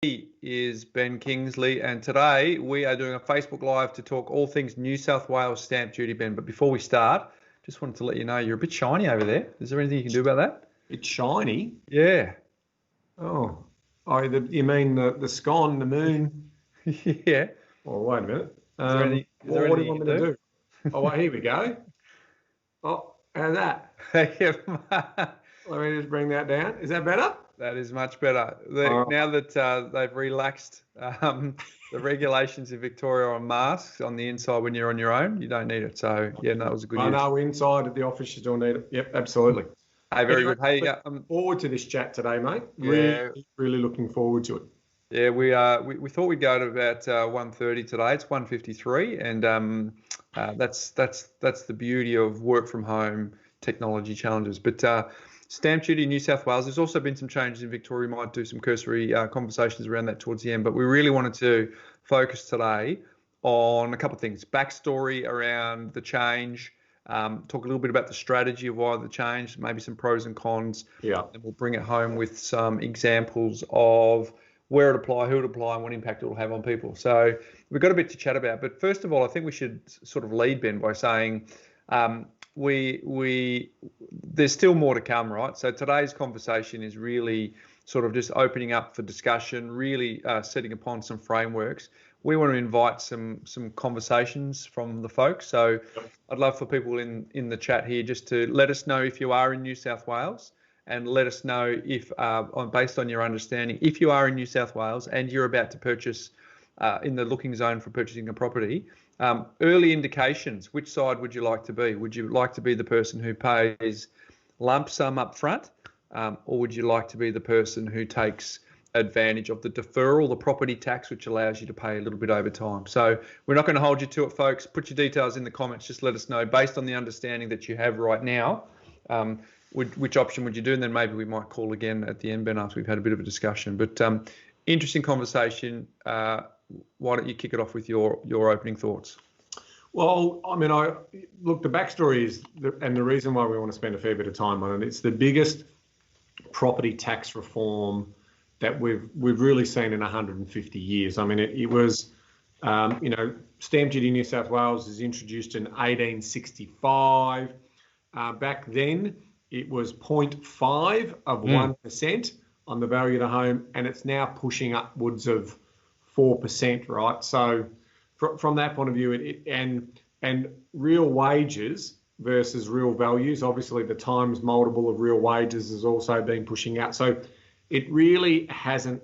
Is Ben Kingsley, and today we are doing a Facebook Live to talk all things New South Wales stamp duty, Ben. But before we start, just wanted to let you know you're a bit shiny over there. Is there anything you can do about that? It's shiny. Yeah. Oh, you mean the scone, the moon? Yeah. Oh, wait a minute. Is there What do anything you want me to do? Oh, well, here we go. Oh, how's that? Let me just bring that down. Is that better? That is much better. Now that they've relaxed the regulations in Victoria on masks on the inside when you're on your own, you don't need it. So, yeah, that was a good use. I know inside at the office you still need it. Yep, absolutely. Hey, very good. Hey, looking forward to this chat today, mate. Yeah. Really looking forward to it. Yeah, we thought we'd go to about 1:30 today. It's 1:53, and that's the beauty of work from home technology challenges. But stamp duty in New South Wales, there's also been some changes in Victoria. We might do some cursory conversations around that towards the end, but we really wanted to focus today on a couple of things. Backstory around the change, talk a little bit about the strategy of why the change, maybe some pros and cons. Yeah. And we'll bring it home with some examples of where it apply, who it apply, and what impact it will have on people. So we've got a bit to chat about. But first of all, I think we should sort of lead, Ben, by saying there's still more to come, right? So today's conversation is really sort of just opening up for discussion, really setting upon some frameworks. We want to invite some conversations from the folks. So I'd love for people in the chat here just to let us know if you are in New South Wales, and let us know if, based on your understanding, if you are in New South Wales and you're about to purchase in the looking zone for purchasing a property, early indications, which side would you like to be? Would you like to be the person who pays lump sum up front, or would you like to be the person who takes advantage of the deferral, the property tax, which allows you to pay a little bit over time? So we're not going to hold you to it, folks. Put your details in the comments. Just let us know, based on the understanding that you have right now, which option would you do? And then maybe we might call again at the end, Ben, after we've had a bit of a discussion. But interesting conversation. Why don't you kick it off with your opening thoughts? Well, I mean, the backstory is, and the reason why we want to spend a fair bit of time on it, it's the biggest property tax reform that we've really seen in 150 years. I mean, it was, Stamp Duty New South Wales was introduced in 1865. Back then, it was 0.5 of 1% on the value of the home, and it's now pushing upwards of 4%, right? So from that point of view, and real wages versus real values, obviously the times multiple of real wages has also been pushing out. So it really hasn't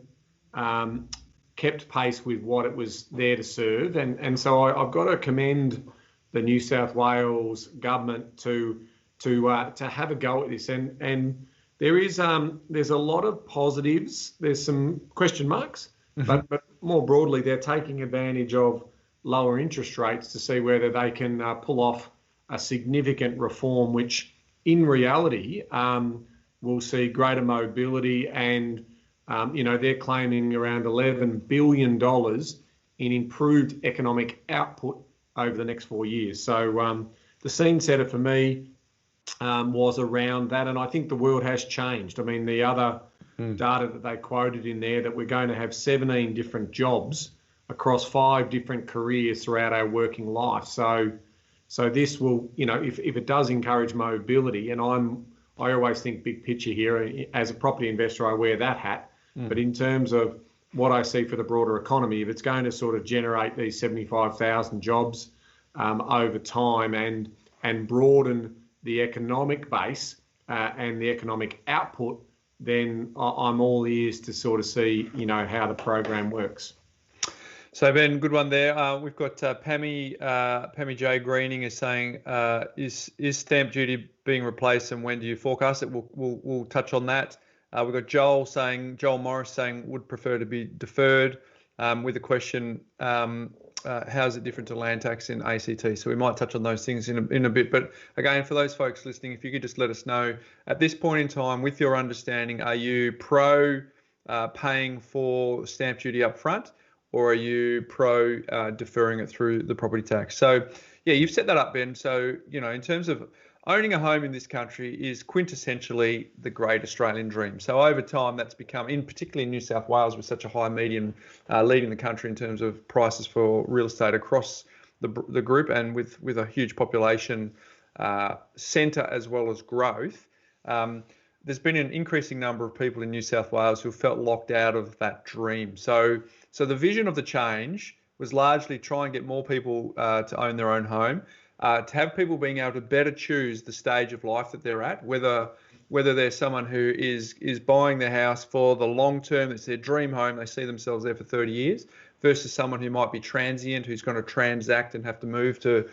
kept pace with what it was there to serve. And so I've got to commend the New South Wales government to have a go at this. And there's a lot of positives. There's some question marks, but more broadly, they're taking advantage of lower interest rates to see whether they can pull off a significant reform, which in reality will see greater mobility, and they're claiming around $11 billion in improved economic output over the next 4 years. So the scene setter for me was around that, and I think the world has changed. I mean, the other data that they quoted in there, that we're going to have 17 different jobs across 5 different careers throughout our working life. So this will, if it does encourage mobility, and I always think big picture here. As a property investor, I wear that hat. But in terms of what I see for the broader economy, if it's going to sort of generate these 75,000 jobs over time and broaden the economic base and the economic output, then I'm all ears to sort of see, how the program works. So Ben, good one there. We've got Pammy J Greening is saying, is stamp duty being replaced, and when do you forecast it? We'll touch on that. We've got Joel Morris saying would prefer to be deferred, with a question, how is it different to land tax in ACT? So we might touch on those things in a bit. But again, for those folks listening, if you could just let us know at this point in time, with your understanding, are you pro paying for stamp duty up front, or are you pro deferring it through the property tax? So yeah, you've set that up, Ben. So, in terms of owning a home in this country is quintessentially the great Australian dream. So over time, that's become, particularly in New South Wales, with such a high median, leading the country in terms of prices for real estate across the group, and with a huge population centre as well as growth. There's been an increasing number of people in New South Wales who felt locked out of that dream. So the vision of the change was largely try and get more people to own their own home, to have people being able to better choose the stage of life that they're at, whether they're someone who is buying their house for the long term, it's their dream home, they see themselves there for 30 years, versus someone who might be transient, who's going to transact and have to move to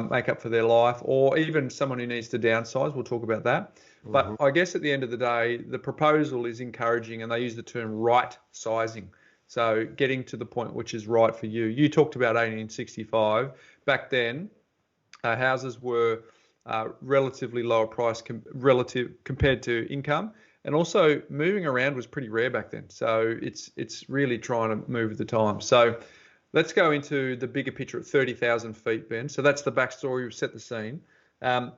make up for their life, or even someone who needs to downsize. We'll talk about that. But I guess at the end of the day, the proposal is encouraging, and they use the term right sizing. So getting to the point which is right for you. You talked about 1865. Back then, houses were relatively lower price compared to income, and also moving around was pretty rare back then. So it's really trying to move with the time. So let's go into the bigger picture at 30,000 feet, Ben. So that's the backstory. We've set the scene.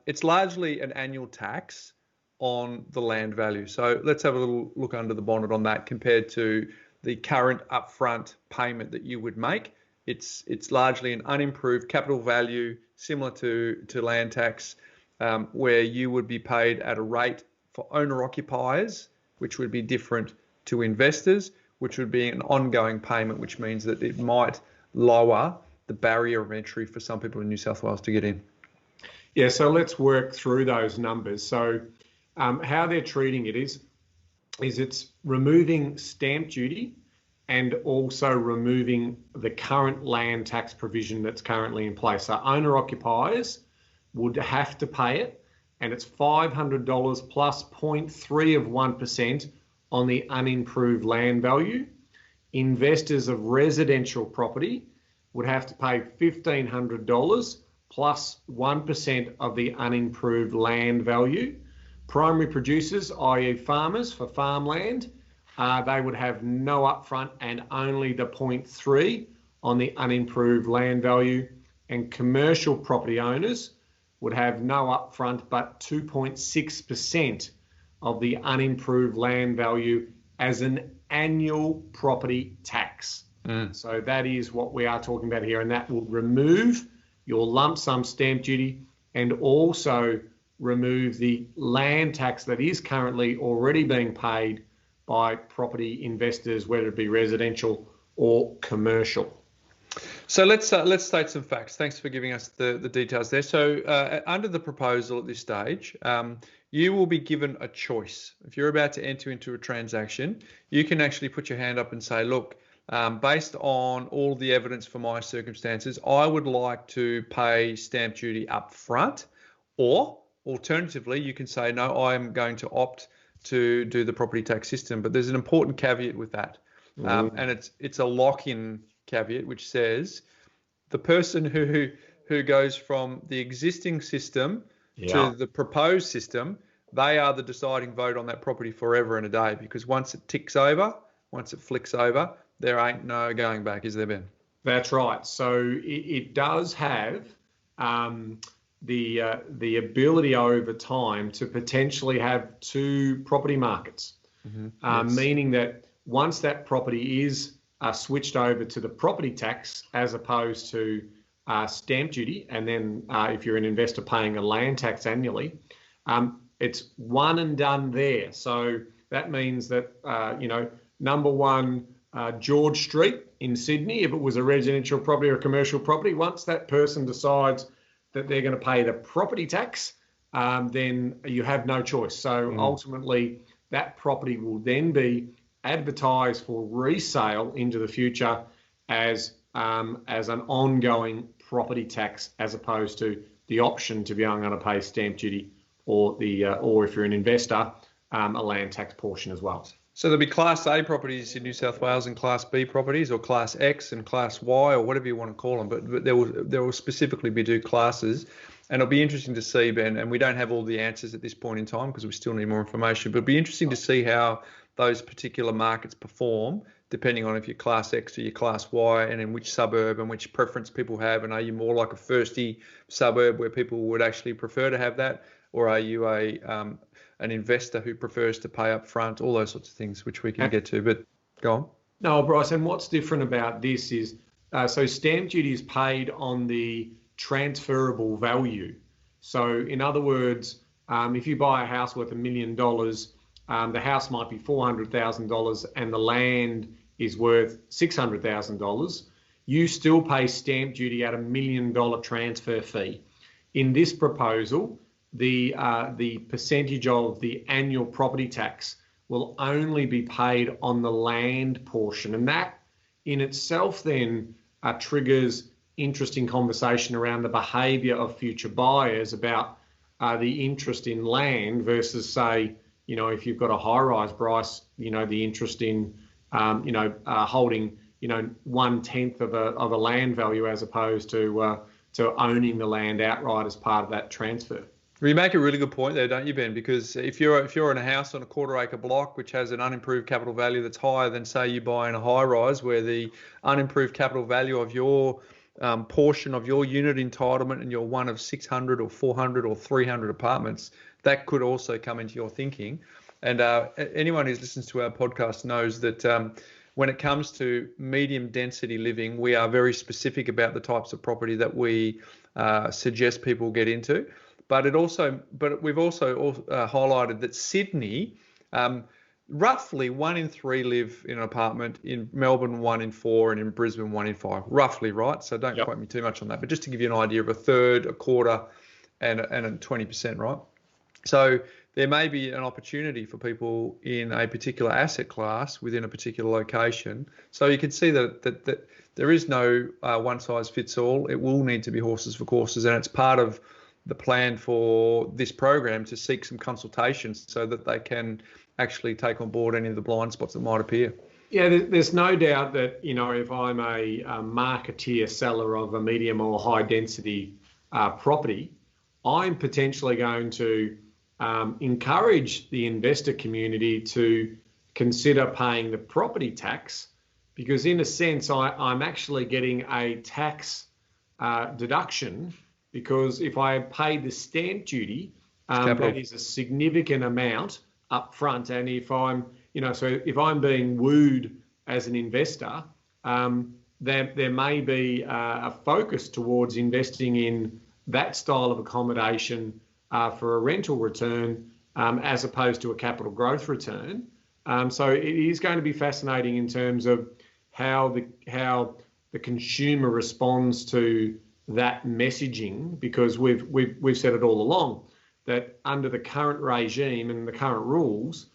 It's largely an annual tax on the land value. So let's have a little look under the bonnet on that compared to the current upfront payment that you would make. It's largely an unimproved capital value, similar to land tax, where you would be paid at a rate for owner-occupiers, which would be different to investors, which would be an ongoing payment, which means that it might lower the barrier of entry for some people in New South Wales to get in. Yeah, so let's work through those numbers. So how they're treating it is it's removing stamp duty and also removing the current land tax provision that's currently in place. So owner-occupiers would have to pay it, and it's $500 plus 0.3% on the unimproved land value. Investors of residential property would have to pay $1,500 plus 1% of the unimproved land value. Primary producers, i.e. farmers for farmland, they would have no upfront and only the 0.3 on the unimproved land value. And commercial property owners would have no upfront but 2.6% of the unimproved land value as an annual property tax. So that is what we are talking about here, and that will remove your lump sum stamp duty and also remove the land tax that is currently already being paid by property investors, whether it be residential or commercial. So let's state some facts. Thanks for giving us the details there. So under the proposal at this stage, you will be given a choice. If you're about to enter into a transaction, you can actually put your hand up and say, look, based on all the evidence for my circumstances, I would like to pay stamp duty up front, or alternatively, you can say, no, I am going to opt to do the property tax system. But there's an important caveat with that. And it's a lock-in caveat, which says the person who goes from the existing system to the proposed system, they are the deciding vote on that property forever and a day, because once it ticks over, once it flicks over, there ain't no going back, is there, Ben? That's right. So it does have the ability over time to potentially have two property markets, meaning that once that property is switched over to the property tax as opposed to stamp duty, and then if you're an investor paying a land tax annually, it's one and done there. So that means that, number one, George Street in Sydney, if it was a residential property or a commercial property, once that person decides that they're going to pay the property tax, then you have no choice. So ultimately, that property will then be advertised for resale into the future as an ongoing property tax, as opposed to the option to be, I'm going to pay stamp duty, or if you're an investor, a land tax portion as well. So there'll be Class A properties in New South Wales and Class B properties, or Class X and Class Y, or whatever you want to call them. But there will specifically be two classes, and it'll be interesting to see, Ben. And we don't have all the answers at this point in time because we still need more information. But it'll be interesting to see how those particular markets perform depending on if you're Class X or you're Class Y, and in which suburb and which preference people have. And are you more like a firsty suburb where people would actually prefer to have that, or are you an investor who prefers to pay up front? All those sorts of things, which we can get to. But go on. No, Bryce, and what's different about this is, so stamp duty is paid on the transferable value. So in other words, if you buy a house worth $1 million, the house might be $400,000 and the land is worth $600,000, you still pay stamp duty at $1 million transfer fee. In this proposal, the percentage of the annual property tax will only be paid on the land portion. And that in itself then triggers interesting conversation around the behaviour of future buyers about the interest in land versus, say, if you've got a high-rise, Bryce, the interest in, holding, 1/10 of a land value as opposed to owning the land outright as part of that transfer. You make a really good point there, don't you, Ben? Because if you're in a house on a quarter-acre block which has an unimproved capital value that's higher than, say, you buy in a high-rise where the unimproved capital value of your portion of your unit entitlement and you're one of 600 or 400 or 300 apartments, that could also come into your thinking. And anyone who listens to our podcast knows that when it comes to medium density living, we are very specific about the types of property that we suggest people get into. But we've also highlighted that Sydney, roughly 1 in 3 live in an apartment. In Melbourne, 1 in 4, and in Brisbane, 1 in 5. Roughly, right? So don't quote me too much on that. But just to give you an idea of a third, a quarter, and a 20%, right? So there may be an opportunity for people in a particular asset class within a particular location. So you can see that there is no one size fits all. It will need to be horses for courses, and it's part of the plan for this program to seek some consultations so that they can actually take on board any of the blind spots that might appear. Yeah, there's no doubt that, if I'm a marketeer seller of a medium or high density property, I'm potentially going to encourage the investor community to consider paying the property tax, because in a sense, I'm actually getting a tax deduction, because if I paid the stamp duty, that is a significant amount up front. And if I'm, so if I'm being wooed as an investor, there may be a focus towards investing in that style of accommodation for a rental return as opposed to a capital growth return. So it is going to be fascinating in terms of how the consumer responds to that messaging, because we've said it all along that under the current regime and the current rules,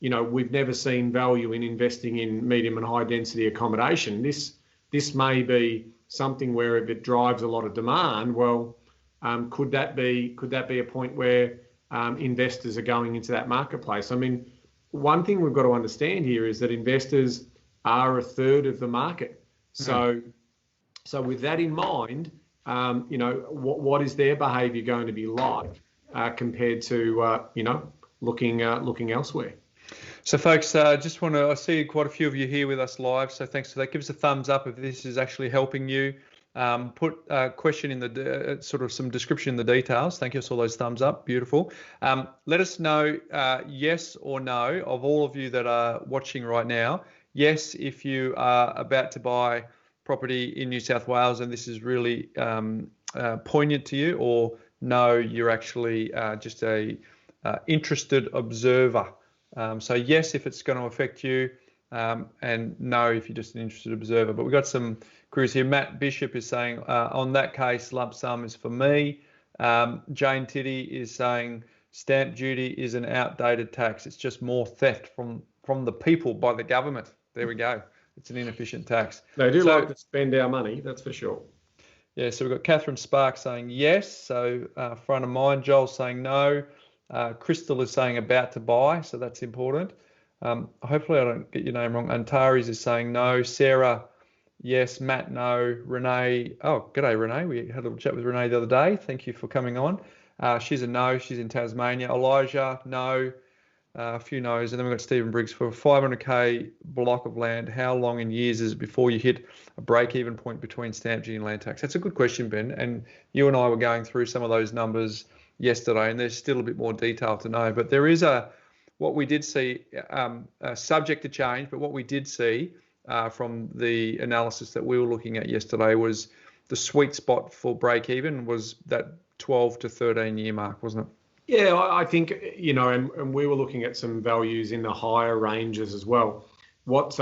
we've never seen value in investing in medium and high density accommodation. This may be something where if it drives a lot of demand, well, could that be a point where investors are going into that marketplace? I mean, one thing we've got to understand here is that investors are a third of the market. So with that in mind, what is their behaviour going to be like compared to looking elsewhere? So, folks, I see quite a few of you here with us live. So thanks for that. Give us a thumbs up if this is actually helping you. Put a question in the sort of some description in the details. Thank you for all those thumbs up. Beautiful. Let us know yes or no of all of you that are watching right now. Yes, if you are about to buy property in New South Wales and this is really poignant to you, or no, you're actually just a interested observer. So yes, if it's going to affect you, and no, if you're just an interested observer. But we've got some queries here. Matt Bishop is saying, on that case, lump sum is for me. Jane Tiddy is saying, stamp duty is an outdated tax. It's just more theft from the people by the government. There we go. It's an inefficient tax. They do like to spend our money, that's for sure. Yeah, so we've got Catherine Spark saying yes. So front of mind, Joel saying no. Crystal is saying about to buy, so that's important. Hopefully I don't get your name wrong. Antares is saying no. Sarah, yes. Matt, no. Renee, g'day Renee. We had a little chat with Renee the other day. Thank you for coming on. She's a no. She's in Tasmania. Elijah, no. A few no's, and then we've got Stephen Briggs for 500k block of land. How long in years is it before you hit a break-even point between stamp duty and land tax? That's a good question, Ben. And you and I were going through some of those numbers yesterday, and there's still a bit more detail to know. But there is what we did see, subject to change, but what we did see from the analysis that we were looking at yesterday was the sweet spot for break-even was that 12 to 13 year mark, wasn't it? Yeah, I think, and we were looking at some values in the higher ranges as well. What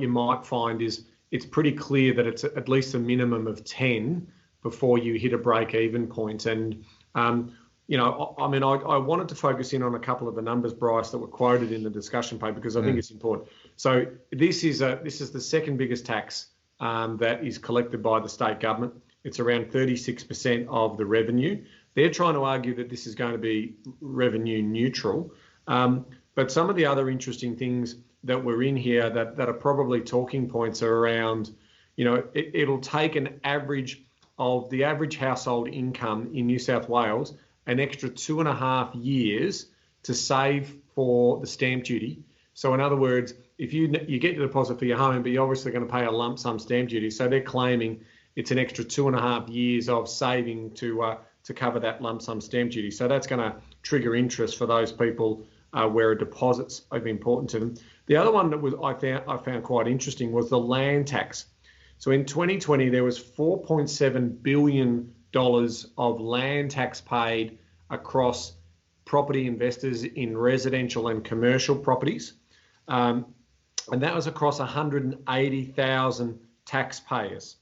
you might find is it's pretty clear that it's at least a minimum of 10 before you hit a break-even point. And, I wanted to focus in on a couple of the numbers, Bryce, that were quoted in the discussion paper because I think it's important. So this is the second biggest tax that is collected by the state government. It's around 36% of the revenue. They're trying to argue that this is going to be revenue neutral. But some of the other interesting things that were in here that are probably talking points are around, it'll take an average of the average household income in New South Wales, an extra 2.5 years to save for the stamp duty. So in other words, if you get your deposit for your home, but you're obviously going to pay a lump sum stamp duty. So they're claiming it's an extra 2.5 years of saving to cover that lump sum stamp duty. So that's going to trigger interest for those people where a deposit's important to them. The other one that I found quite interesting was the land tax. So in 2020, there was $4.7 billion of land tax paid across property investors in residential and commercial properties. And that was across 180,000 taxpayers.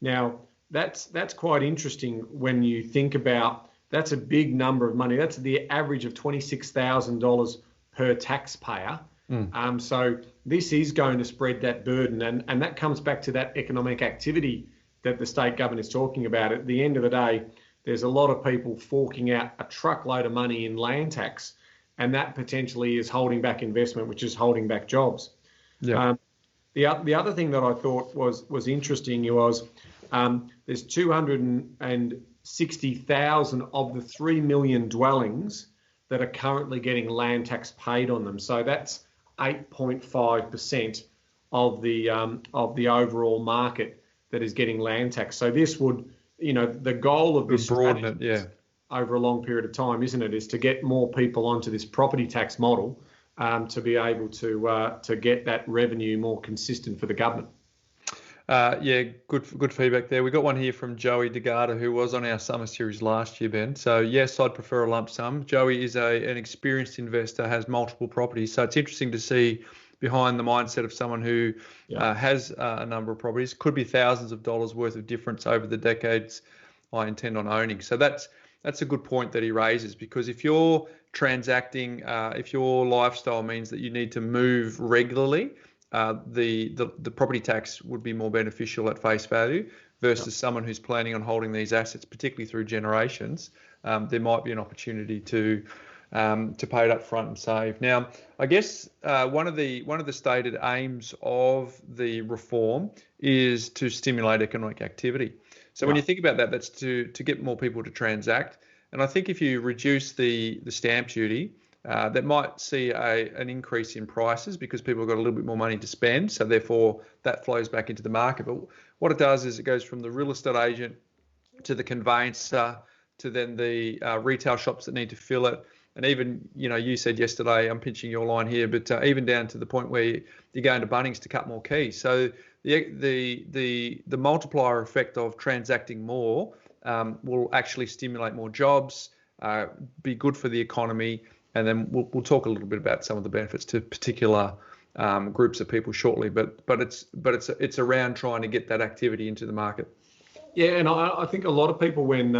Now, that's quite interesting when you think about that's a big number of money. That's the average of $26,000 per taxpayer. So this is going to spread that burden. And that comes back to that economic activity that the state government is talking about. At the end of the day, there's a lot of people forking out a truckload of money in land tax, and that potentially is holding back investment, which is holding back jobs. Yeah. The other thing that I thought was interesting was there's 260,000 of the 3 million dwellings that are currently getting land tax paid on them. So that's 8.5% of the overall market that is getting land tax. So this would, the goal of this strategy over a long period of time, isn't it, is to get more people onto this property tax model to be able to get that revenue more consistent for the government. Good feedback there. We got one here from Joey DeGarda, who was on our summer series last year, Ben. So yes, I'd prefer a lump sum. Joey is an experienced investor, has multiple properties. So it's interesting to see behind the mindset of someone who has a number of properties. Could be thousands of dollars worth of difference over the decades I intend on owning. So that's a good point that he raises, because if you're transacting, if your lifestyle means that you need to move regularly, the property tax would be more beneficial at face value versus someone who's planning on holding these assets, particularly through generations. There might be an opportunity to pay it up front and save. Now, I guess one of the stated aims of the reform is to stimulate economic activity. So when you think about that, that's to get more people to transact. And I think if you reduce the stamp duty, that might see an increase in prices because people have got a little bit more money to spend. So therefore, that flows back into the market. But what it does is it goes from the real estate agent to the conveyancer to then the retail shops that need to fill it. And even, you said yesterday, I'm pinching your line here, but even down to the point where you're going to Bunnings to cut more keys. So the multiplier effect of transacting more will actually stimulate more jobs, be good for the economy. And then we'll talk a little bit about some of the benefits to particular groups of people shortly. But it's around trying to get that activity into the market. Yeah, and I think a lot of people when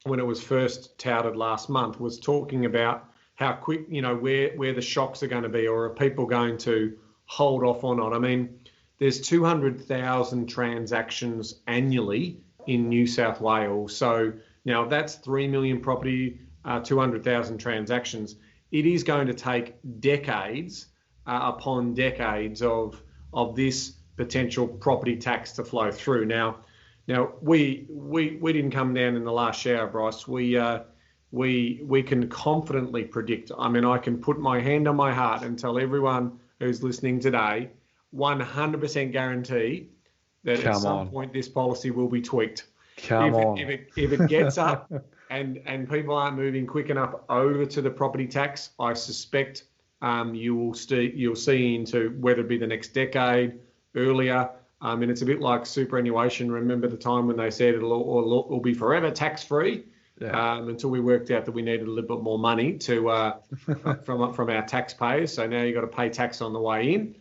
it was first touted last month was talking about how quick, where the shocks are going to be, or are people going to hold off or not. I mean, there's 200,000 transactions annually in New South Wales. So that's 3 million property. 200,000 transactions. It is going to take decades upon decades of this potential property tax to flow through. Now we didn't come down in the last shower, Bryce. We we can confidently predict. I mean, I can put my hand on my heart and tell everyone who's listening today, 100% guarantee that at some point this policy will be tweaked. If it gets up and people aren't moving quick enough over to the property tax, I suspect you'll see into whether it be the next decade, earlier. And it's a bit like superannuation. Remember the time when they said it'll be forever tax-free? Yeah. Until we worked out that we needed a little bit more money to from our taxpayers. So now you've got to pay tax on the way in.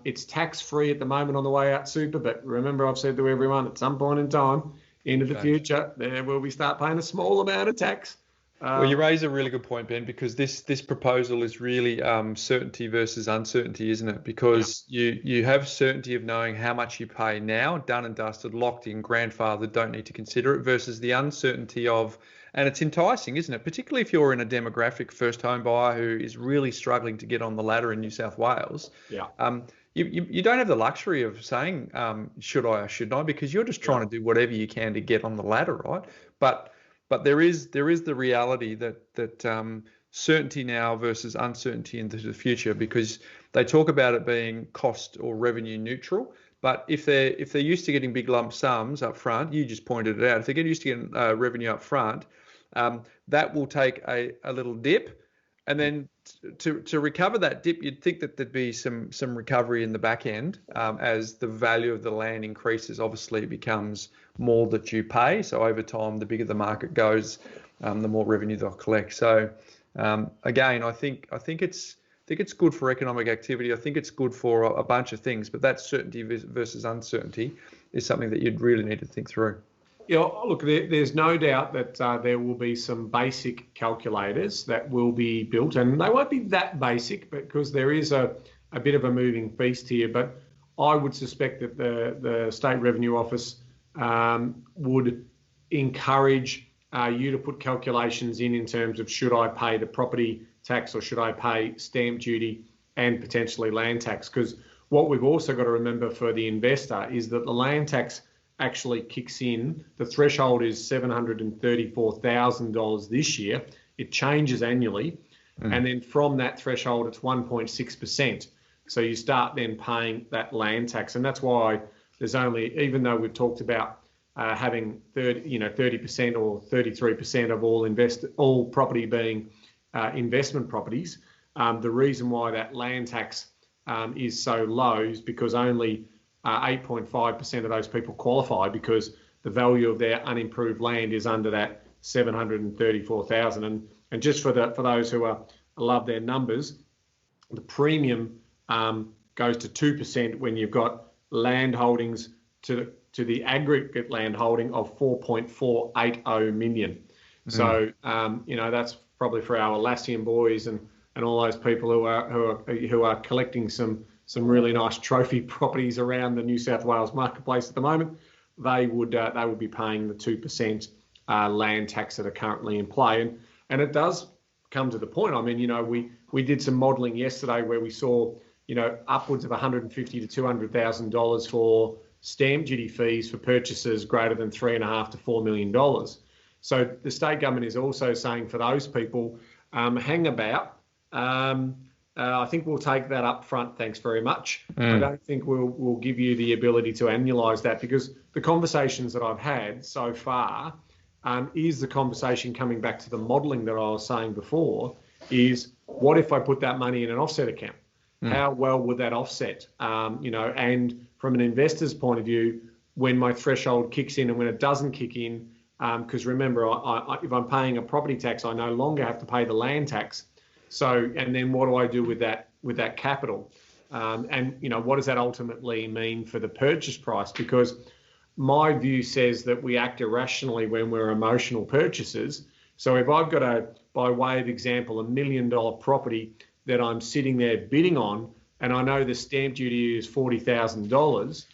It's tax-free at the moment on the way out super, but remember I've said to everyone at some point in time into the future, there will we start paying a small amount of tax. Well, you raise a really good point, Ben, because this proposal is really certainty versus uncertainty, isn't it? Because you have certainty of knowing how much you pay now, done and dusted, locked in, grandfathered, don't need to consider it, versus the uncertainty of, and it's enticing, isn't it? Particularly if you're in a demographic first home buyer who is really struggling to get on the ladder in New South Wales. Yeah. You don't have the luxury of saying, should I or shouldn't I? Because you're just trying to do whatever you can to get on the ladder, right? But there is the reality that certainty now versus uncertainty into the future, because they talk about it being cost or revenue neutral. But if they're used to getting big lump sums up front, you just pointed it out. If they get used to getting revenue up front, that will take a little dip, and then to recover that dip, you'd think that there'd be some recovery in the back end as the value of the land increases. Obviously, it becomes more that you pay. So over time, the bigger the market goes, the more revenue they'll collect. So again, I think it's good for economic activity. I think it's good for a bunch of things. But that certainty versus uncertainty is something that you'd really need to think through. Yeah, look, there's no doubt that there will be some basic calculators that will be built, and they won't be that basic because there is a bit of a moving feast here. But I would suspect that the State Revenue Office would encourage you to put calculations in terms of should I pay the property tax or should I pay stamp duty and potentially land tax? Because what we've also got to remember for the investor is that the land tax actually kicks in. The threshold is $734,000 this year. It changes annually. And then from that threshold, it's 1.6%. So you start then paying that land tax. And that's why there's only, even though we've talked about having 30% or 33% of all property being investment properties, the reason why that land tax is so low is because only 8.5% of those people qualify because the value of their unimproved land is under that 734,000. And just for those who love their numbers, the premium goes to 2% when you've got land holdings to the aggregate land holding of 4.480 million. So that's probably for our Atlassian boys and all those people who are collecting some really nice trophy properties around the New South Wales marketplace at the moment. They would be paying the 2% land tax that are currently in play, and it does come to the point. I mean, we did some modelling yesterday where we saw upwards of $150,000 to $200,000 for stamp duty fees for purchases greater than $3.5 to $4 million. So the state government is also saying for those people, hang about. I think we'll take that up front, thanks very much. I don't think we'll give you the ability to annualise that, because the conversations that I've had so far is the conversation coming back to the modelling that I was saying before, is what if I put that money in an offset account? How well would that offset? And from an investor's point of view, when my threshold kicks in and when it doesn't kick in, because remember, if I'm paying a property tax, I no longer have to pay the land tax. So, and then what do I do with that capital? What does that ultimately mean for the purchase price? Because my view says that we act irrationally when we're emotional purchasers. So if I've got by way of example, $1 million property that I'm sitting there bidding on, and I know the stamp duty is $40,000,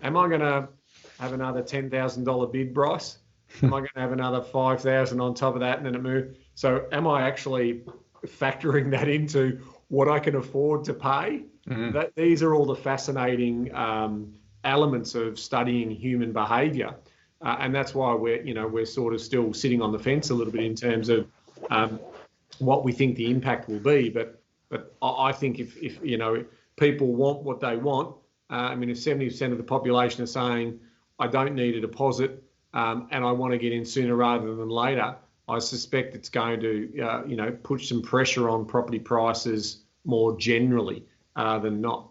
am I going to have another $10,000 bid price? Am I going to have another $5,000 on top of that, and then it moves? So am I actually factoring that into what I can afford to pay? These are all the fascinating elements of studying human behaviour, and that's why we're sort of still sitting on the fence a little bit in terms of what we think the impact will be. But I think if people want what they want, I mean, if 70% of the population are saying, I don't need a deposit and I want to get in sooner rather than later, I suspect it's going to, put some pressure on property prices more generally than not.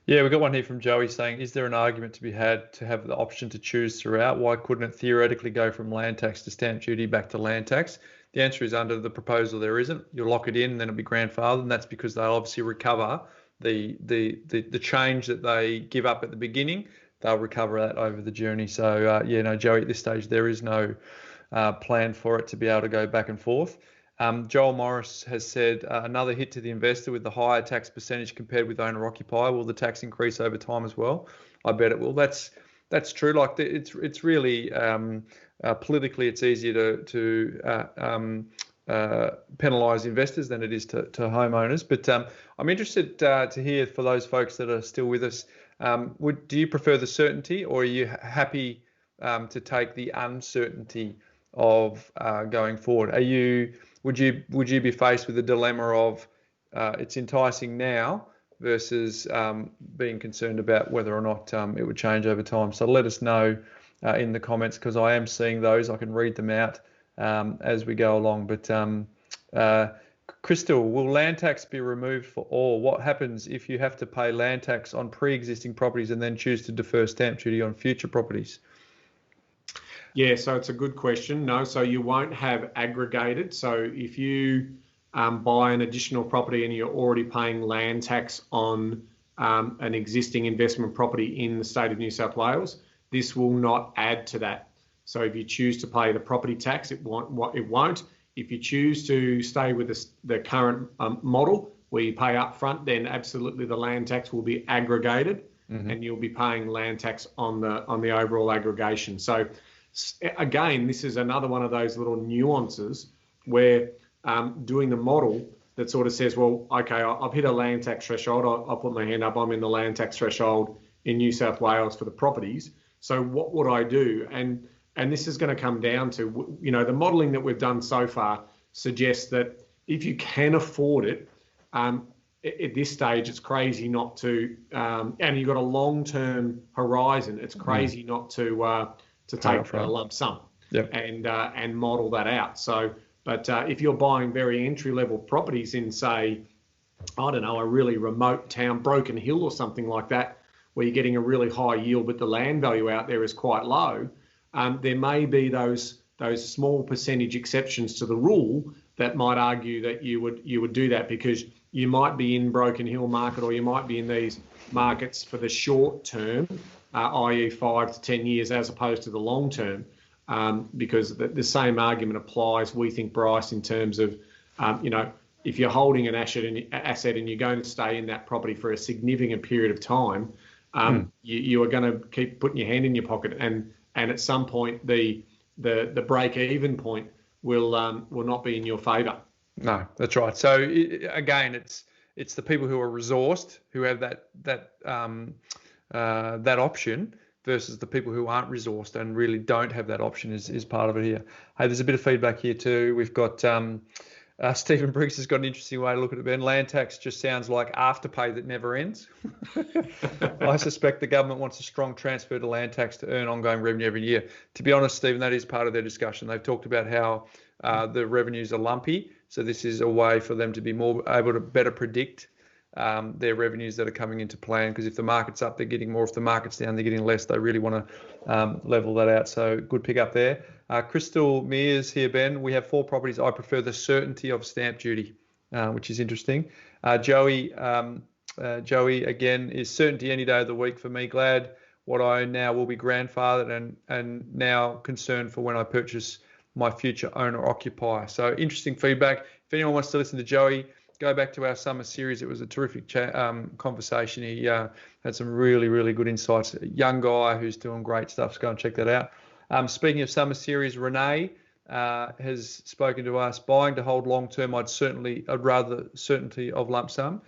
Yeah, we've got one here from Joey saying, is there an argument to be had to have the option to choose throughout? Why couldn't it theoretically go from land tax to stamp duty back to land tax? The answer is under the proposal there isn't. You'll lock it in and then it'll be grandfathered, and that's because they'll obviously recover the change that they give up at the beginning. They'll recover that over the journey. So, Joey, at this stage, there is no plan for it to be able to go back and forth. Joel Morris has said another hit to the investor with the higher tax percentage compared with owner-occupier. Will the tax increase over time as well? I bet it will. That's true. Like it's really politically, it's easier to penalise investors than it is to homeowners. But I'm interested to hear for those folks that are still with us. Do you prefer the certainty, or are you happy to take the uncertainty of going forward? Would you be faced with the dilemma of it's enticing now versus being concerned about whether or not it would change over time? So let us know in the comments, because I am seeing those. I can read them out as we go along. But Crystal, will land tax be removed for all? What happens if you have to pay land tax on pre-existing properties and then choose to defer stamp duty on future properties? Yeah, so it's a good question. No, so you won't have aggregated. So if you buy an additional property and you're already paying land tax on an existing investment property in the state of New South Wales, this will not add to that. So if you choose to pay the property tax, it won't. If you choose to stay with the current model where you pay up front, then absolutely the land tax will be aggregated, and you'll be paying land tax on the overall aggregation. So again, this is another one of those little nuances where doing the model that sort of says, well, okay, I've hit a land tax threshold. I'll put my hand up. I'm in the land tax threshold in New South Wales for the properties. So what would I do? And this is going to come down to, the modelling that we've done so far suggests that if you can afford it, at this stage, it's crazy not to, and you've got a long-term horizon, it's crazy not to take a lump sum and model that out. So, but if you're buying very entry-level properties in, say, I don't know, a really remote town, Broken Hill or something like that, where you're getting a really high yield, but the land value out there is quite low, there may be those small percentage exceptions to the rule that might argue that you would do that, because you might be in Broken Hill market, or you might be in these markets for the short term, i.e. 5 to 10 years, as opposed to the long term, because the same argument applies, we think, Bryce, in terms of, if you're holding an asset and you're going to stay in that property for a significant period of time, you are going to keep putting your hand in your pocket, and at some point the break-even point will not be in your favour. No, that's right. So again, it's the people who are resourced who have that option versus the people who aren't resourced and really don't have that option is part of it here. Hey, there's a bit of feedback here too. We've got Stephen Briggs has got an interesting way to look at it, Ben. Land tax just sounds like afterpay that never ends. I suspect the government wants a strong transfer to land tax to earn ongoing revenue every year. To be honest, Stephen, that is part of their discussion. They've talked about how the revenues are lumpy. So this is a way for them to be more able to better predict their revenues that are coming into plan, because if the market's up, they're getting more. If the market's down, they're getting less. They really want to level that out. So good pick up there. Crystal Mears here, Ben. We have 4 properties. I prefer the certainty of stamp duty, which is interesting. Joey again, is certainty any day of the week for me. Glad what I own now will be grandfathered and now concerned for when I purchase my future owner occupier. So interesting feedback. If anyone wants to listen to Joey, go back to our summer series. It was a terrific conversation. He had some really, really good insights. A young guy who's doing great stuff. So go and check that out. Speaking of summer series, Renee has spoken to us. Buying to hold long term, I'd rather certainty of lump sum.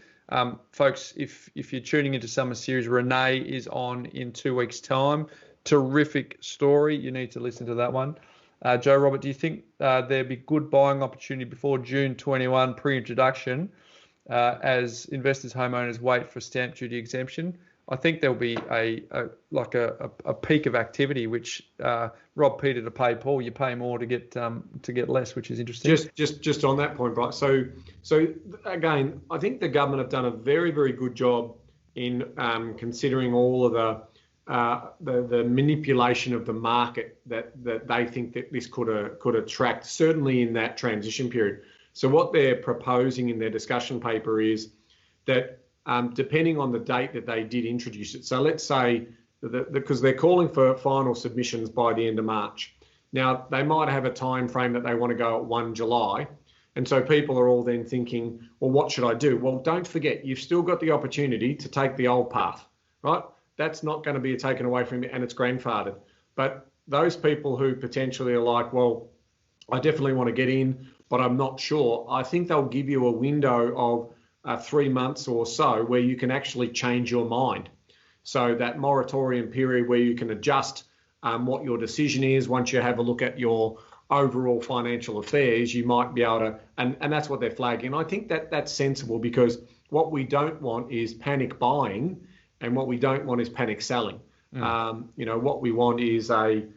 Folks, if you're tuning into summer series, Renee is on in 2 weeks' time. Terrific story. You need to listen to that one. Joe Robert, do you think there'd be good buying opportunity before June 21 pre-introduction as investors, homeowners wait for stamp duty exemption? I think there'll be a peak of activity, which rob Peter to pay Paul. You pay more to get less, which is interesting. Just on that point, right? So again, I think the government have done a very, very good job in considering all of the manipulation of the market that they think that this could attract, certainly in that transition period. So what they're proposing in their discussion paper is that depending on the date that they did introduce it. So let's say because they're calling for final submissions by the end of March. Now, they might have a time frame that they want to go at 1 July. And so people are all then thinking, well, what should I do? Well, don't forget, you've still got the opportunity to take the old path, right? That's not going to be taken away from you, and it's grandfathered. But those people who potentially are like, well, I definitely want to get in, but I'm not sure, I think they'll give you a window of 3 months or so where you can actually change your mind. So that moratorium period where you can adjust what your decision is once you have a look at your overall financial affairs, you might be able to, and that's what they're flagging. I think that that's sensible, because what we don't want is panic buying, and what we don't want is panic selling. What we want is an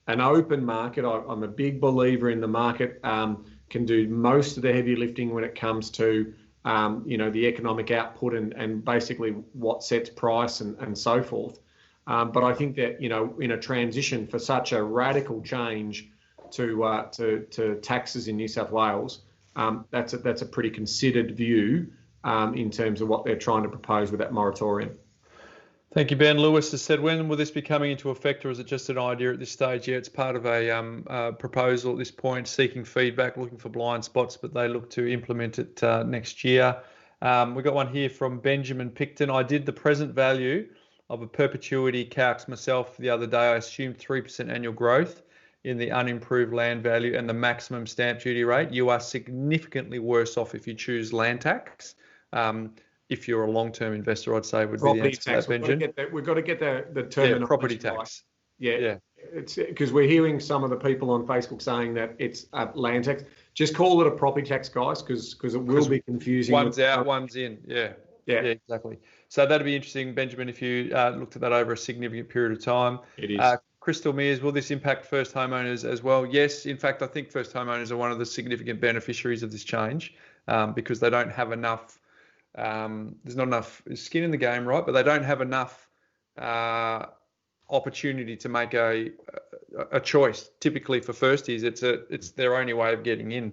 open market. I'm a big believer in the market can do most of the heavy lifting when it comes to the economic output and basically what sets price and so forth. But I think that in a transition for such a radical change to taxes in New South Wales, that's a pretty considered view in terms of what they're trying to propose with that moratorium. Thank you, Ben. Lewis has said, when will this be coming into effect, or is it just an idea at this stage? Yeah, it's part of a proposal at this point, seeking feedback, looking for blind spots, but they look to implement it next year. We got one here from Benjamin Picton. I did the present value of a perpetuity calcs myself the other day. I assumed 3% annual growth in the unimproved land value and the maximum stamp duty rate. You are significantly worse off if you choose land tax. If you're a long-term investor, I'd say would be the answer to that, Benjamin. We've got to get the terminology property tax. Right. Yeah. It's because we're hearing some of the people on Facebook saying that it's a land tax. Just call it a property tax, guys, because it will be confusing. One's out, one's in. Yeah, exactly. So that'd be interesting, Benjamin, if you looked at that over a significant period of time. It is. Crystal Mears, will this impact first homeowners as well? Yes. In fact, I think first homeowners are one of the significant beneficiaries of this change because they don't have enough. There's not enough skin in the game, right? But they don't have enough opportunity to make a choice. Typically for firsties, it's their only way of getting in,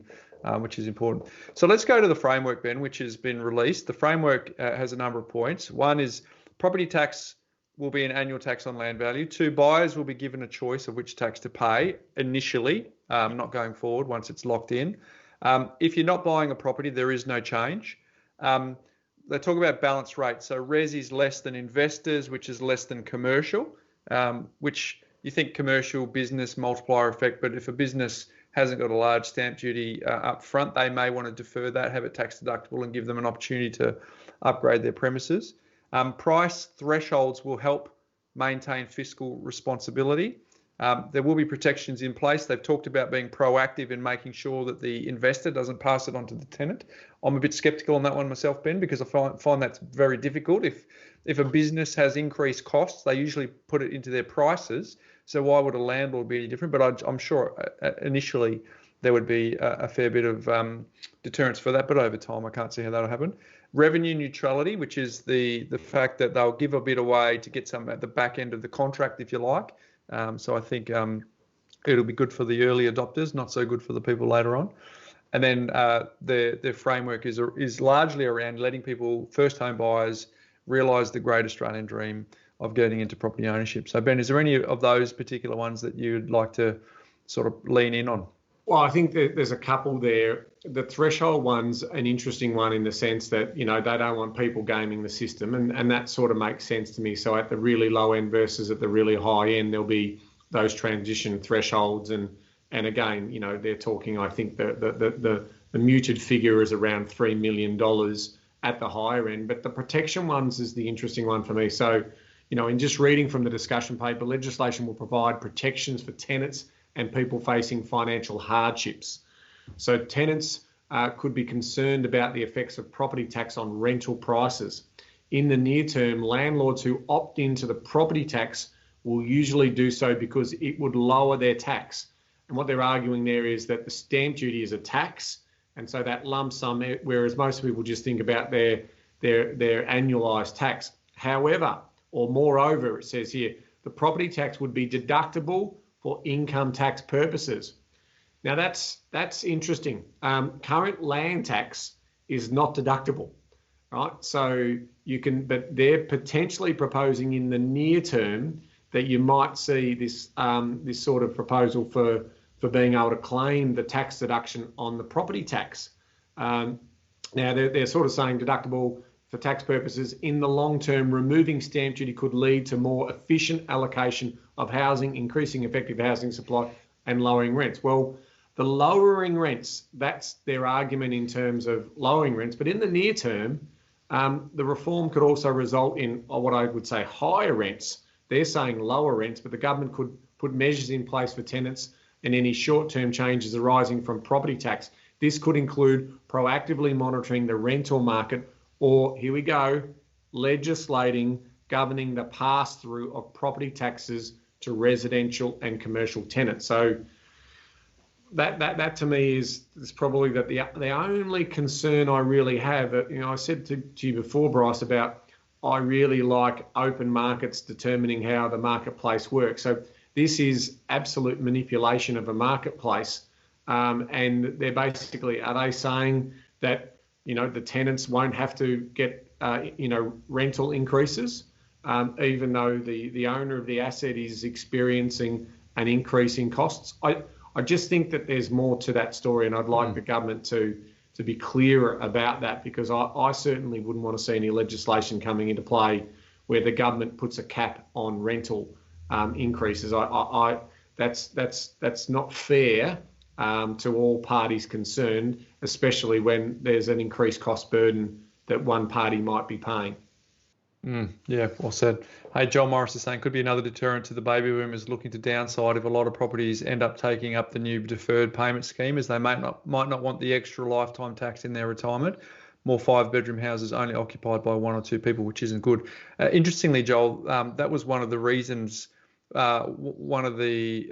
which is important. So let's go to the framework, Ben, which has been released. The framework has a number of points. One is property tax will be an annual tax on land value. 2, buyers will be given a choice of which tax to pay initially, not going forward once it's locked in. If you're not buying a property, there is no change. They talk about balance rate. So res is less than investors, which is less than commercial, which you think commercial business multiplier effect. But if a business hasn't got a large stamp duty up front, they may want to defer that, have it tax deductible, and give them an opportunity to upgrade their premises. Price thresholds will help maintain fiscal responsibility. There will be protections in place. They've talked about being proactive in making sure that the investor doesn't pass it on to the tenant. I'm a bit sceptical on that one myself, Ben, because I find that's very difficult. If a business has increased costs, they usually put it into their prices. So why would a landlord be any different? But I'm sure initially there would be a fair bit of deterrence for that. But over time, I can't see how that'll happen. Revenue neutrality, which is the fact that they'll give a bit away to get some at the back end of the contract, if you like. So I think it'll be good for the early adopters, not so good for the people later on. And then their framework is largely around letting people, first home buyers, realise the great Australian dream of getting into property ownership. So Ben, is there any of those particular ones that you'd like to sort of lean in on? Well, I think that there's a couple there. The threshold one's an interesting one in the sense that, they don't want people gaming the system, and that sort of makes sense to me. So at the really low end versus at the really high end, there'll be those transition thresholds. And again, they're talking, I think the muted figure is around $3 million at the higher end. But the protection ones is the interesting one for me. So, in just reading from the discussion paper, legislation will provide protections for tenants and people facing financial hardships. So tenants could be concerned about the effects of property tax on rental prices. In the near term, landlords who opt into the property tax will usually do so because it would lower their tax. And what they're arguing there is that the stamp duty is a tax, and so that lump sum, whereas most people just think about their annualised tax. However, or moreover, it says here, the property tax would be deductible for income tax purposes. Now that's interesting. Current land tax is not deductible, right? So you can, but they're potentially proposing in the near term that you might see this this sort of proposal for being able to claim the tax deduction on the property tax. Now they're sort of saying deductible for tax purposes. In the long term, removing stamp duty could lead to more efficient allocation of housing, increasing effective housing supply, and lowering rents. Well, the lowering rents, that's their argument in terms of lowering rents. But in the near term, the reform could also result in what I would say higher rents. They're saying lower rents, but the government could put measures in place for tenants and any short-term changes arising from property tax. This could include proactively monitoring the rental market, or, here we go, legislating governing the pass-through of property taxes to residential and commercial tenants. So that to me is probably the only concern I really have. I said to you before, Bryce, about I really like open markets determining how the marketplace works. So this is absolute manipulation of a marketplace, and they're basically, are they saying that the tenants won't have to get rental increases, even though the owner of the asset is experiencing an increase in costs? I just think that there's more to that story, and I'd like the government to be clearer about that, because I certainly wouldn't want to see any legislation coming into play where the government puts a cap on rental increases. That's not fair to all parties concerned, especially when there's an increased cost burden that one party might be paying. Yeah, well said. Hey, John Morris is saying could be another deterrent to the baby boomers looking to downside if a lot of properties end up taking up the new deferred payment scheme, as they might not want the extra lifetime tax in their retirement. More 5-bedroom houses only occupied by 1 or 2 people, which isn't good. Interestingly, Joel, that was one of the reasons, one of the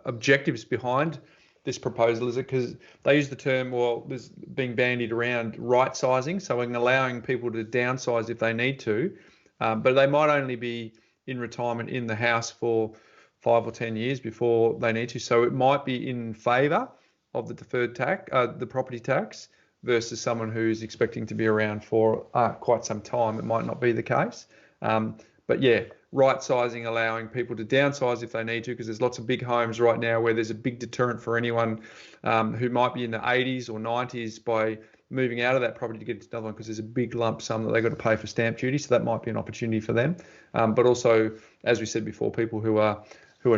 objectives behind this proposal is because they use the term, there's being bandied around, right sizing, so allowing people to downsize if they need to, but they might only be in retirement in the house for 5 or 10 years before they need to. So it might be in favour of the deferred tax, the property tax, versus someone who's expecting to be around for quite some time. It might not be the case. But yeah, right sizing, allowing people to downsize if they need to, because there's lots of big homes right now where there's a big deterrent for anyone who might be in the 80s or 90s by moving out of that property to get into another one, because there's a big lump sum that they've got to pay for stamp duty. So that might be an opportunity for them. But also, as we said before, people who are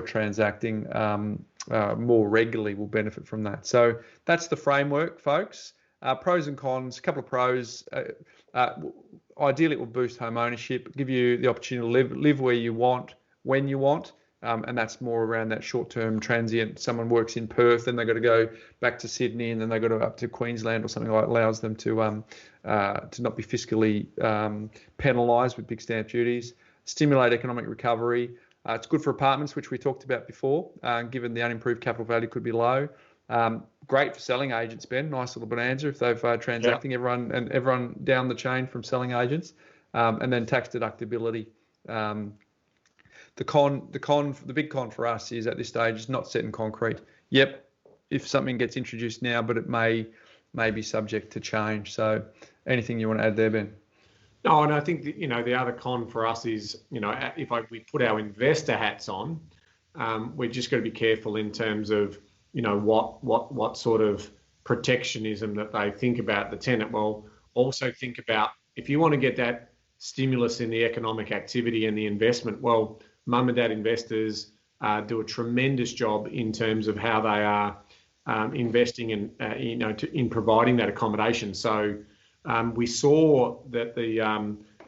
transacting more regularly will benefit from that. So that's the framework, folks. Pros and cons, a couple of pros. Ideally, it will boost home ownership, give you the opportunity to live where you want, when you want, and that's more around that short-term transient. Someone works in Perth, then they've got to go back to Sydney, and then they've got to up to Queensland or something like that. Allows them to not be fiscally penalised with big stamp duties. Stimulate economic recovery. It's good for apartments, which we talked about before, given the unimproved capital value could be low. Great for selling agents, Ben. Nice little bonanza if they've transacting everyone down the chain from selling agents, and then tax deductibility. The big con for us is at this stage is not set in concrete. Yep, if something gets introduced now, but it may be subject to change. So, anything you want to add there, Ben? No, and I think the other con for us is if we put our investor hats on, we're just got to be careful in terms of what sort of protectionism that they think about the tenant. Well, also think about if you want to get that stimulus in the economic activity and the investment. Well, mum and dad investors do a tremendous job in terms of how they are investing in providing that accommodation. So we saw that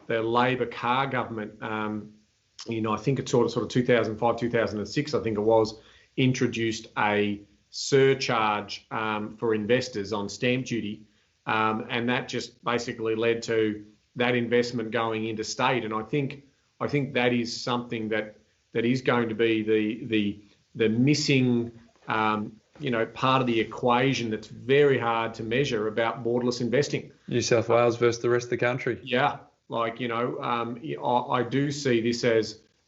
the Labor Carr government, I think it's sort of 2005, 2006, I think it was, introduced a surcharge for investors on stamp duty, and that just basically led to that investment going interstate. And I think that is something that is going to be the missing part of the equation that's very hard to measure about borderless investing. New South Wales versus the rest of the country. Yeah, I do see this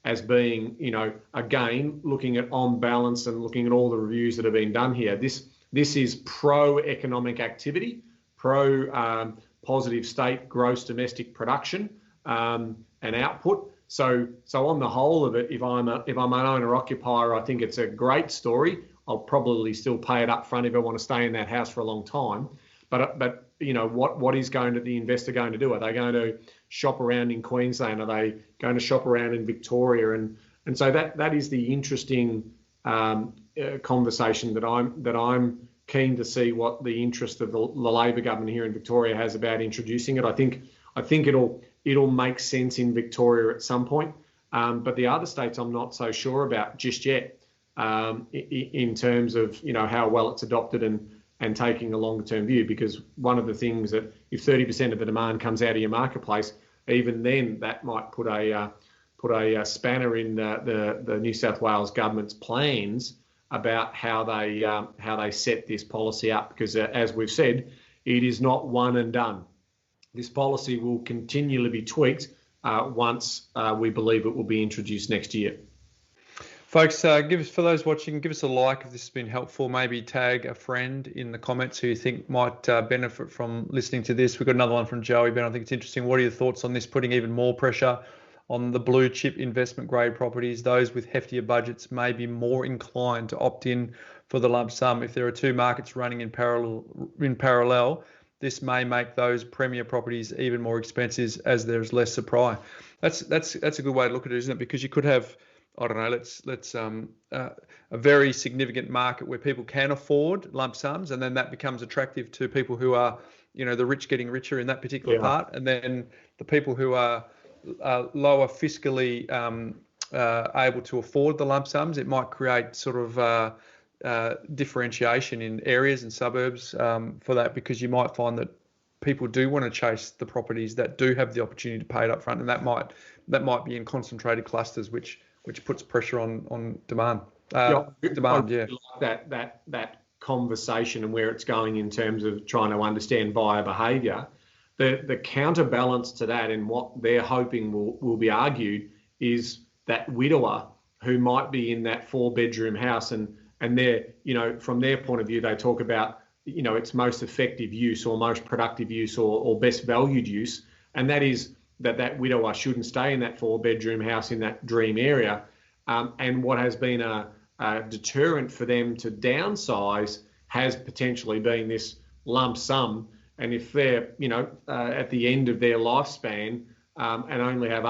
as being, again, looking at on balance and looking at all the reviews that have been done here. This is pro-economic activity, pro-positive state gross domestic production and output. So on the whole of it, if I'm an owner occupier, I think it's a great story. I'll probably still pay it up front if I want to stay in that house for a long time. But what is the investor going to do? Are they going to shop around in Queensland? Are they going to shop around in Victoria? And so that is the interesting conversation that I'm keen to see what the interest of the Labor government here in Victoria has about introducing it. I think it'll make sense in Victoria at some point, but the other states I'm not so sure about just yet in terms of how well it's adopted and taking a longer term view, because one of the things that if 30% of the demand comes out of your marketplace, even then that might put a spanner in the New South Wales government's plans about how they set this policy up, because as we've said, it is not one and done. This policy will continually be tweaked once we believe it will be introduced next year. Folks, for those watching, give us a like if this has been helpful. Maybe tag a friend in the comments who you think might benefit from listening to this. We've got another one from Joey, Ben. I think it's interesting. What are your thoughts on this putting even more pressure on the blue chip investment grade properties? Those with heftier budgets may be more inclined to opt in for the lump sum. If there are two markets running in parallel, this may make those premier properties even more expensive as there's less supply. That's a good way to look at it, isn't it? Because you could have, I don't know, let's a very significant market where people can afford lump sums, and then that becomes attractive to people who are, the rich getting richer in that particular part, and then the people who are lower fiscally able to afford the lump sums. It might create sort of differentiation in areas and suburbs for that, because you might find that people do want to chase the properties that do have the opportunity to pay it up front, and that might be in concentrated clusters, which puts pressure on demand. That conversation and where it's going in terms of trying to understand buyer behaviour. The counterbalance to that, and what they're hoping will be argued, is that widower who might be in that 4-bedroom house, and they're, from their point of view, they talk about, its most effective use or most productive use or best valued use, and that is that widower shouldn't stay in that 4-bedroom house in that dream area. And what has been a deterrent for them to downsize has potentially been this lump sum. And if they're, at the end of their lifespan and only have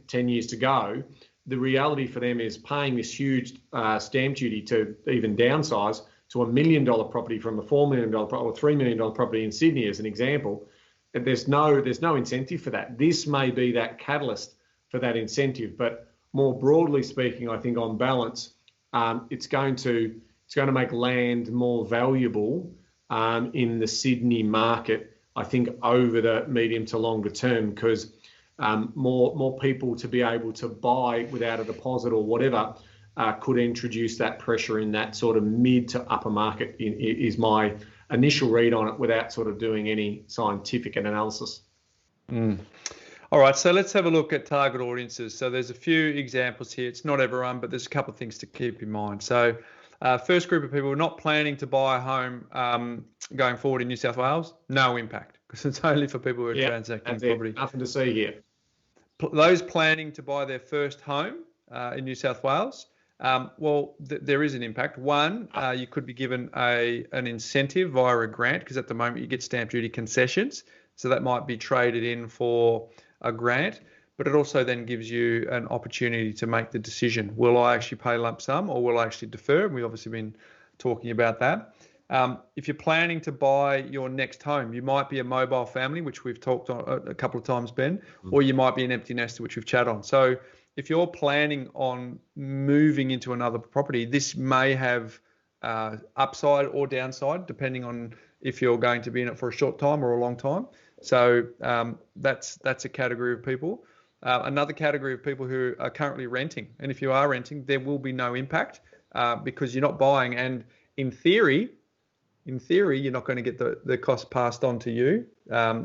10 years to go, the reality for them is paying this huge stamp duty to even downsize to $1 million property from a $4 million or $3 million property in Sydney, as an example. There's no incentive for that. This may be that catalyst for that incentive, but more broadly speaking, I think on balance, it's going to make land more valuable in the Sydney market, I think, over the medium to longer term, because more people to be able to buy without a deposit or whatever could introduce that pressure in that sort of mid to upper market, is my initial read on it, without sort of doing any scientific analysis. All right, so let's have a look at target audiences. So there's a few examples here. It's not everyone, but there's a couple of things to keep in mind. So first group of people not planning to buy a home going forward in New South Wales, no impact, because it's only for people who are transacting property. Nothing to see here. Those planning to buy their first home in New South Wales, there is an impact. One, you could be given an incentive via a grant, because at the moment you get stamp duty concessions. So that might be traded in for a grant, but it also then gives you an opportunity to make the decision. Will I actually pay lump sum, or will I actually defer? And we've obviously been talking about that. If you're planning to buy your next home, you might be a mobile family, which we've talked on a couple of times, Ben, or you might be an empty nester, which we've chatted on. So if you're planning on moving into another property, this may have upside or downside, depending on if you're going to be in it for a short time or a long time. So that's a category of people. Another category of people who are currently renting. And if you are renting, there will be no impact because you're not buying. And in theory, you're not going to get the cost passed on to you,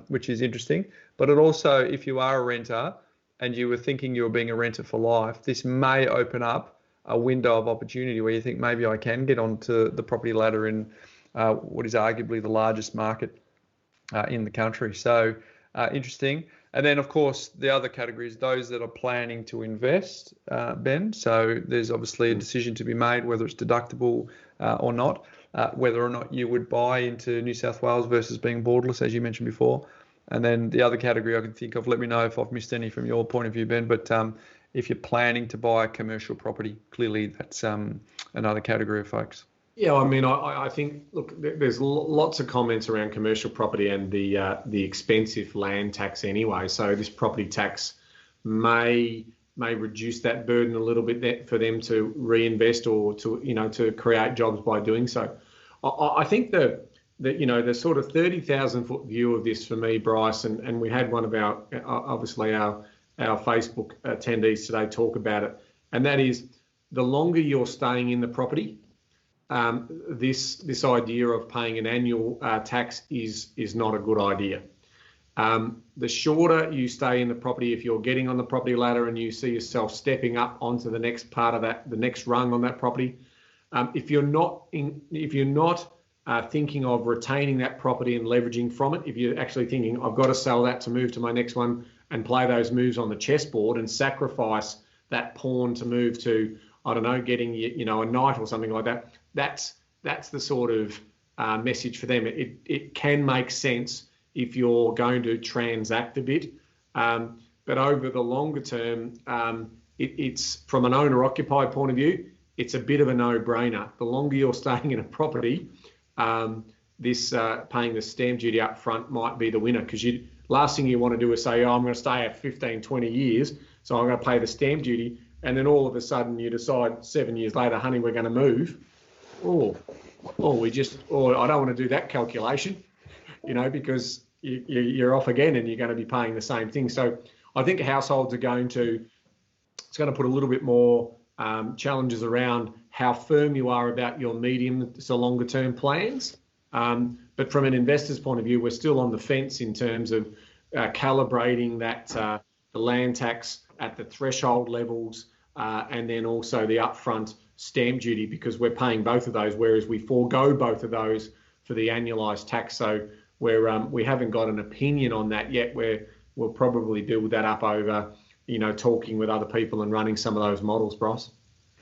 which is interesting. But it also, if you are a renter and you were thinking you were being a renter for life, this may open up a window of opportunity where you think maybe I can get onto the property ladder in what is arguably the largest market in the country. So interesting. And then, of course, the other category is those that are planning to invest, Ben. So there's obviously a decision to be made whether it's deductible or not, whether or not you would buy into New South Wales versus being borderless, as you mentioned before. And then the other category I can think of, let me know if I've missed any from your point of view, Ben, but if you're planning to buy a commercial property, clearly that's another category of folks. Yeah, I mean, I think, look, there's lots of comments around commercial property and the expensive land tax anyway. So this property tax may reduce that burden a little bit for them to reinvest or to create jobs by doing so. I think that the sort of 30,000 foot view of this for me, Bryce, and we had one of our Facebook attendees today talk about it, and that is the longer you're staying in the property, this idea of paying an annual tax is not a good idea. The shorter you stay in the property, if you're getting on the property ladder and you see yourself stepping up onto the next part of that, the next rung on that property, if you're not thinking of retaining that property and leveraging from it, if you're actually thinking I've got to sell that to move to my next one and play those moves on the chessboard and sacrifice that pawn to move to, I don't know, getting a knight or something like that. That's the sort of message for them. It can make sense if you're going to transact a bit, but over the longer term, it's from an owner-occupied point of view, it's a bit of a no-brainer. The longer you're staying in a property, this paying the stamp duty up front might be the winner, because last thing you want to do is say, I'm going to stay at 15, 20 years, so I'm going to pay the stamp duty, and then all of a sudden you decide 7 years later, honey, we're going to move. I don't want to do that calculation, because you're off again and you're going to be paying the same thing. So I think households it's going to put a little bit more challenges around how firm you are about your medium to longer term plans. But from an investor's point of view, we're still on the fence in terms of calibrating that the land tax at the threshold levels and then also the upfront stamp duty, because we're paying both of those, whereas we forego both of those for the annualised tax. So we haven't got an opinion on that yet. We'll probably build that up over, talking with other people and running some of those models, Bryce.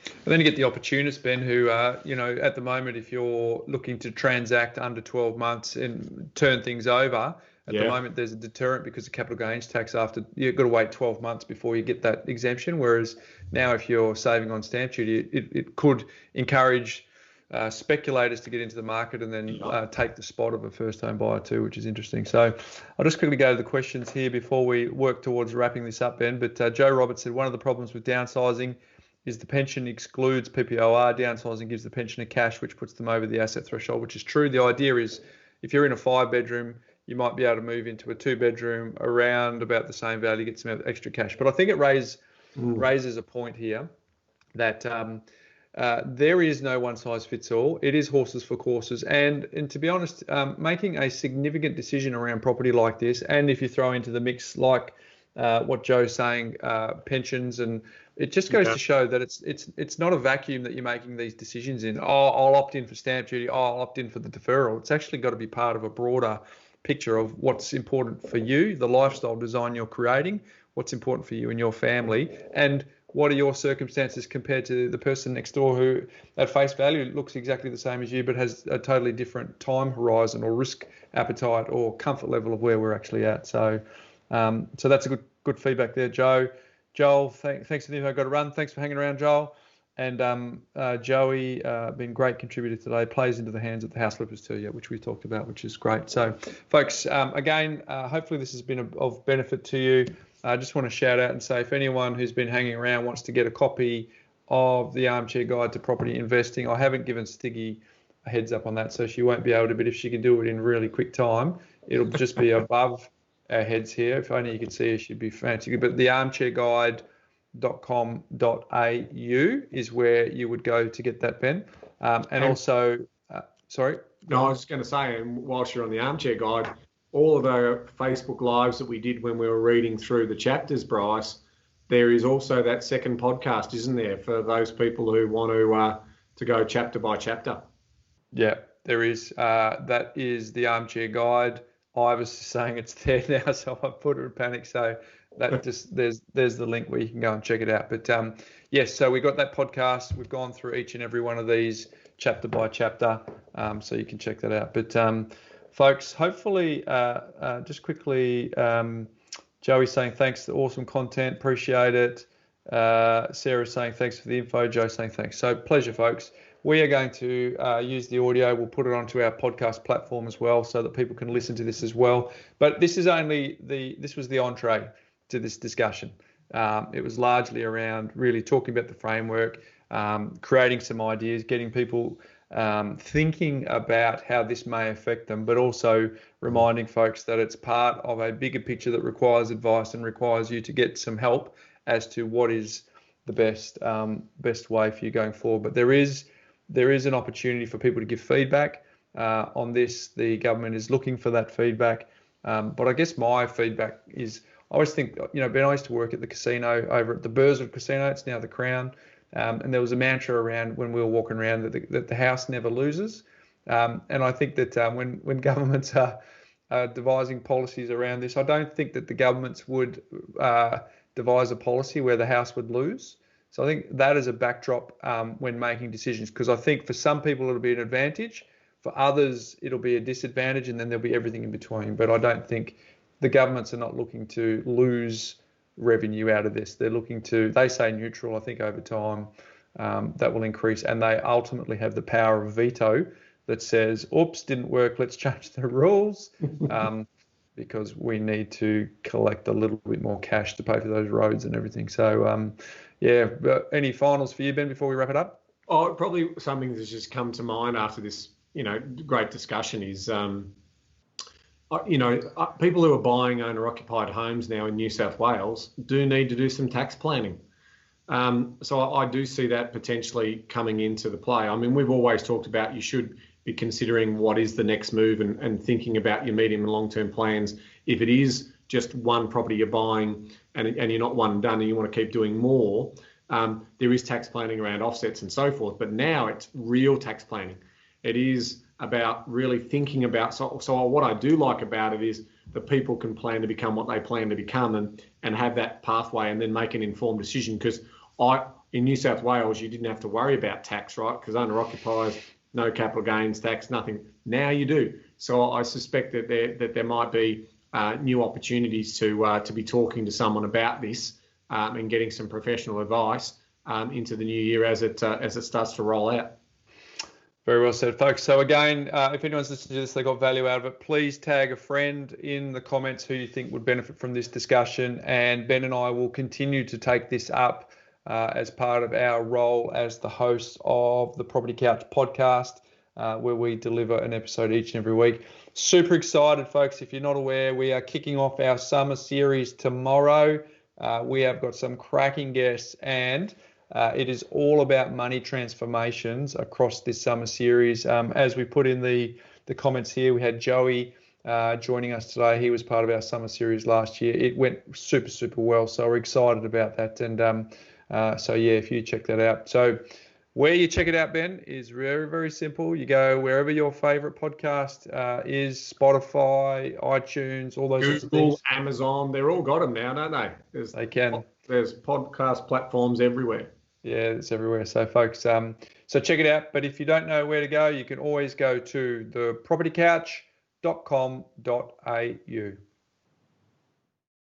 And then you get the opportunists, Ben, who at the moment, if you're looking to transact under 12 months and turn things over, at the moment there's a deterrent because of capital gains tax. After you've got to wait 12 months before you get that exemption. Whereas now, if you're saving on stamp duty, it could encourage speculators to get into the market and then take the spot of a first home buyer too, which is interesting. So I'll just quickly go to the questions here before we work towards wrapping this up, Ben. But Joe Roberts said one of the problems with downsizing is the pension excludes PPOR. Downsizing gives the pensioner cash, which puts them over the asset threshold, which is true. The idea is if you're in a 5-bedroom, you might be able to move into a 2-bedroom around about the same value, get some extra cash. But I think it raises a point here that there is no one size fits all. It is horses for courses. And to be honest, making a significant decision around property like this, and if you throw into the mix like what Joe's saying, pensions, and it just goes to show that it's not a vacuum that you're making these decisions in. I'll opt in for stamp duty. I'll opt in for the deferral. It's actually got to be part of a broader picture of what's important for you, the lifestyle design you're creating, what's important for you and your family, and what are your circumstances compared to the person next door who at face value looks exactly the same as you but has a totally different time horizon or risk appetite or comfort level of where we're actually at. So that's a good feedback there, Joe. Joel, thanks for the info. I've got to run. Thanks for hanging around, Joel. And Joey, been a great contributor today, plays into the hands of the house flippers too, which we talked about, which is great. So, folks, again, hopefully this has been of benefit to you. I just want to shout out and say, if anyone who's been hanging around wants to get a copy of the Armchair Guide to Property Investing, I haven't given Stiggy a heads up on that, so she won't be able to, but if she can do it in really quick time, it'll just be above our heads here. If only you could see her, she'd be fancy. But the armchairguide.com.au is where you would go to get that, Ben. And also, sorry? No, I was just going to say, and whilst you're on the Armchair Guide, all of our Facebook Lives that we did when we were reading through the chapters, Bryce, there is also that second podcast, isn't there, for those people who want to go chapter by chapter? Yeah, there is. That is the Armchair Guide. I was saying it's there now, so I put it in panic. So that just there's the link where you can go and check it out. But yes, so we got that podcast. We've gone through each and every one of these chapter by chapter, so you can check that out. But folks, hopefully, just quickly, Joey's saying thanks for awesome content, appreciate it. Sarah's saying thanks for the info. Joe's saying thanks. So pleasure, folks. We are going to use the audio. We'll put it onto our podcast platform as well, so that people can listen to this as well. But this is only this was the entree to this discussion. It was largely around really talking about the framework, creating some ideas, getting people thinking about how this may affect them, but also reminding folks that it's part of a bigger picture that requires advice and requires you to get some help as to what is the best way for you going forward. But there is an opportunity for people to give feedback on this. The government is looking for that feedback. But I guess my feedback is, I always think, Ben, I used to work at the casino over at the Burswood Casino. It's now the Crown. And there was a mantra around when we were walking around that the house never loses. And I think that when governments are devising policies around this, I don't think that the governments would devise a policy where the house would lose. So I think that is a backdrop when making decisions, because I think for some people it'll be an advantage, for others it'll be a disadvantage, and then there'll be everything in between. But I don't think the governments are not looking to lose revenue out of this. They're looking to, they say neutral. I think over time that will increase, and they ultimately have the power of veto that says, oops, didn't work, let's change the rules. Because we need to collect a little bit more cash to pay for those roads and everything. So, but any finals for you, Ben, before we wrap it up? Oh, probably something that's just come to mind after this, great discussion is, people who are buying owner-occupied homes now in New South Wales do need to do some tax planning. So I do see that potentially coming into the play. I mean, we've always talked about you should be considering what is the next move and thinking about your medium and long-term plans. If it is just one property you're buying and you're not one and done and you want to keep doing more, there is tax planning around offsets and so forth. But now it's real tax planning. It is about really thinking about, so what I do like about it is that people can plan to become what they plan to become and have that pathway and then make an informed decision. Because in New South Wales, you didn't have to worry about tax, right? Because owner-occupiers, no capital gains tax, nothing. Now you do. So I suspect that there might be new opportunities to be talking to someone about this and getting some professional advice into the new year as it starts to roll out. Very well said, folks. So again, if anyone's listening to this, they got value out of it, please tag a friend in the comments who you think would benefit from this discussion. And Ben and I will continue to take this up as part of our role as the hosts of the Property Couch podcast, where we deliver an episode each and every week. Super excited, folks. If you're not aware, we are kicking off our summer series tomorrow. We have got some cracking guests, and it is all about money transformations across this summer series. As we put in the comments here, we had Joey joining us today. He was part of our summer series last year. It went super, super well, so we're excited about that. And if you check that out. So where you check it out, Ben, is very, very simple. You go wherever your favorite podcast is, Spotify, iTunes, all those sorts of things. Google, Amazon, they're all got them now, don't they? They can. There's podcast platforms everywhere. Yeah, it's everywhere. So, folks, so check it out. But if you don't know where to go, you can always go to thepropertycouch.com.au.